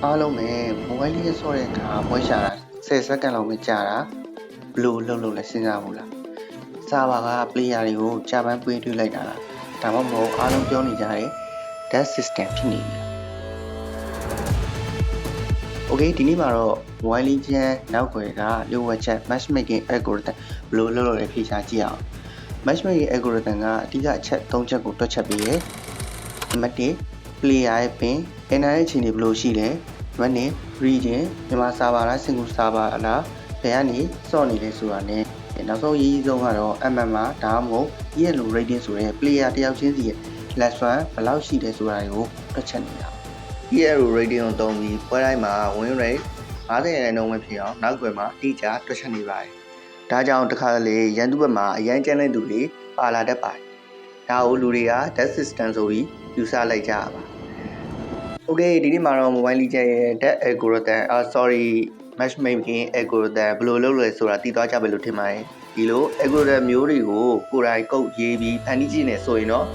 အားလုံးပဲမိုဘိုင်းလေးဆော့တဲ့အခါပွဲရှာတာ10စက္ကန့်လောက်ပဲကြာတာဘလို့လှုပ်လို့လဲစဉ်းစားဘူးလားစာပါက player တွေကိုကြာပန်းပွေးတွေးလိုက်တာလားဒါမှမဟုတ်အားလုံးပြောနေကြတယ် that system ဖြစ်နေပြီโอเคဒီနေ့မှာတော့ mobile legend နောက်ွယ်ကလျှို့ဝှက်ချက် matchmaking algorithm ဘလို့လှုပ်လို့လဲဖြေရှာကြည့်အောင် matchmaking algorithm ကအဓိကအချက်3ချက်ကိုတွက်ချက်ပြီးရယ်နံပါတ်1 player ရဲ့ပင် NR ရဲ့အခြေအနေဘယ်လိုရှိလဲနံပါတ်2 region မြန်မာ server လား single server လားဘယ်ကနေစော့နေလဲဆိုတာ ਨੇ နောက်ဆုံးရေးကြီးဆုံးကတော့ MM ဒါမှမဟုတ် yellow rating ဆိုတဲ့ player တယောက်ချင်းစီရဲ့ last one ဘယ်လောက်ရှိလဲဆိုတာကိုတွက်ချက်နေတာ yellow rating ကိုသုံးပြီးပွဲတိုင်းမှာ win rate 50%ပဲဖြစ်အောင်နောက်ွယ်မှာအတိအကျတွက်ချက်နေပါတယ်ဒါကြောင့်တစ်ခါလေရန်သူဘက်မှာအရန်ကျန်းတဲ့သူတွေပါလာတတ်ပါတယ်ဒါကိုလူတွေက dead system ဆိုပြီးယူဆလိုက်ကြပါOkay ဒီနေ့မှာတော့ mobile legend ရဲ့ dead algorithm matchmaking algorithm ဘယ်လိုလုပ်လဲဆိုတာသိသွားကြပြီလို့ထင်ပါတယ်ဒီလို algorithm မျိုးတွေကိုကိုယ်တိုင်ကုတ်ရေးပြီးဖန်တီးကြည့်နေဆိုရင်တော့